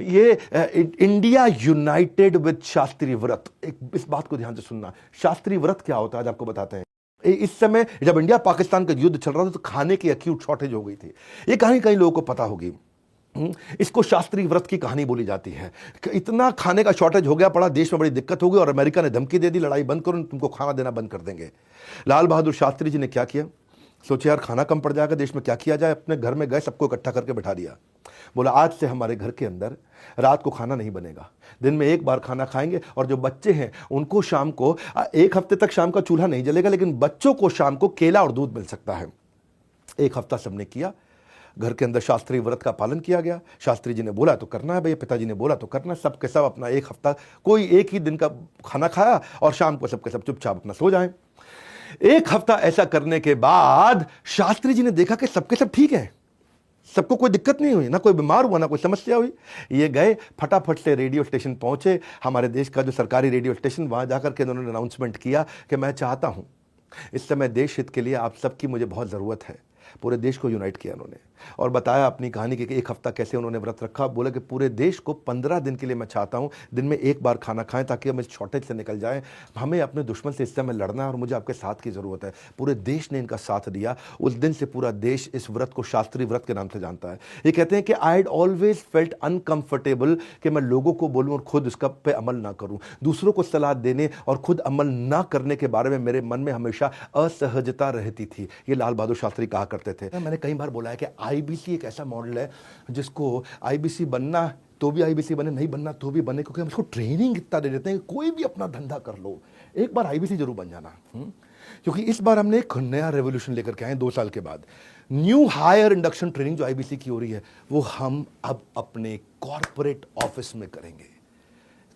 ये India United with शास्त्रीय व्रत, एक इस बात को ध्यान से सुनना। शास्त्रीय व्रत क्या होता है आज आपको बताते हैं। इस समय जब इंडिया पाकिस्तान का युद्ध चल रहा था तो खाने की एक्यूट शॉर्टेज हो गई थी। ये कहीं कहीं लोगों को पता होगी। इसको शास्त्रीय व्रत की कहानी बोली जाती है। इतना खाने का शॉर्टेज हो गया पड़ा, देश में बड़ी दिक्कत हो गई और अमेरिका ने धमकी दे दी, लड़ाई बंद करो, तुमको खाना देना बंद कर देंगे। लाल बहादुर शास्त्री जी ने क्या किया, सोचे यार खाना कम पड़ जाएगा देश में, क्या किया जाए। अपने घर में गए, सबको इकट्ठा करके बैठा दिया। बोला आज से हमारे घर के अंदर रात को खाना नहीं बनेगा, दिन में एक बार खाना खाएंगे और जो बच्चे हैं उनको शाम को, एक हफ्ते तक शाम का चूल्हा नहीं जलेगा लेकिन बच्चों को शाम को केला और दूध मिल सकता है। एक हफ्ता सबने किया, घर के अंदर शास्त्रीय व्रत का पालन किया गया। शास्त्री जी ने बोला तो करना है भैया, पिताजी ने बोला तो करना है। सब के सब अपना एक हफ्ता कोई एक ही दिन का खाना खाया और शाम को सबके सब चुपचाप अपना सो जाए। एक हफ्ता ऐसा करने के बाद शास्त्री जी ने देखा कि सबके सब ठीक है, सबको कोई दिक्कत नहीं हुई, ना कोई बीमार हुआ ना कोई समस्या हुई। ये गए फटाफट से रेडियो स्टेशन पहुंचे, हमारे देश का जो सरकारी रेडियो स्टेशन, वहां जाकर के उन्होंने अनाउंसमेंट किया कि मैं चाहता हूं इस समय देश हित के लिए आप सबकी मुझे बहुत ज़रूरत है। पूरे देश को यूनाइट किया उन्होंने और बताया अपनी कहानी कि एक हफ्ता कैसे उन्होंने व्रत रखा। बोले कि पूरे देश को 15 दिन के लिए मैं चाहता हूं दिन में एक बार खाना खाएं ताकि हम इस शॉर्टेज से निकल जाएं। हमें अपने दुश्मन से इस समय लड़ना है और मुझे आपके साथ की ज़रूरत है। पूरे देश ने इनका साथ दिया। उस दिन से पूरा देश इस व्रत को शास्त्रीय व्रत के नाम से जानता है। ये कहते हैं कि I had always felt uncomfortable कि मैं लोगों को बोलूं और खुद इसका पे अमल ना करूं। दूसरों को सलाह देने और खुद अमल ना करने के बारे में मेरे मन में हमेशा असहजता रहती थी। ये लाल बहादुर शास्त्री कहा करते थे। मैंने कई बार बोला है कि आईबीसी एक ऐसा मॉडल है जिसको आईबीसी बनना तो भी आईबीसी बने, नहीं बनना तो भी बने, क्योंकि हम इसको ट्रेनिंग इतना दे देते हैं कि कोई भी अपना धंधा कर लो, एक बार आईबीसी जरूर बन जाना। क्योंकि इस बार हमने एक नया रेवोल्यूशन लेकर के आए 2 साल के बाद। न्यू हायर इंडक्शन ट्रेनिंग जो आईबीसी की हो रही है वो हम अब अपने कॉर्पोरेट ऑफिस में करेंगे।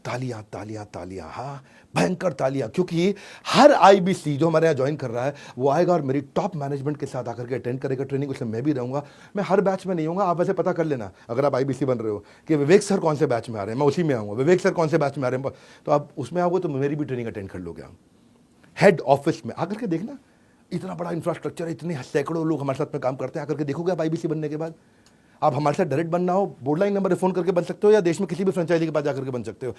तालियां तालियां तालियां, हाँ भयंकर तालियां, क्योंकि हर आईबीसी जो हमारे यहाँ ज्वाइन कर रहा है वो आएगा और मेरी टॉप मैनेजमेंट के साथ आकर के अटेंड करेगा ट्रेनिंग। उसमें मैं भी रहूंगा। मैं हर बैच में नहीं होऊंगा, आप वैसे पता कर लेना अगर आप आईबीसी बन रहे हो कि विवेक सर कौन से बैच में आ रहे हैं, मैं उसी में आऊँगा। विवेक सर कौन से बैच में आ रहे हैं तो आप उसमें आओगे तो मेरी भी ट्रेनिंग अटेंड कर लोगे। आप हेड ऑफिस में आकर के देखना, इतना बड़ा इंफ्रास्ट्रक्चर है, इतने सैकड़ों लोग हमारे साथ में काम करते हैं। आकर के देखोगे आप आईबीसी बनने के बाद। आप हमारे साथ डायरेक्ट बनना हो, बोर्ड लाइन नंबर फोन करके बन सकते हो या देश में किसी भी फ्रेंचाइजी के पास जाकर के बन सकते हो।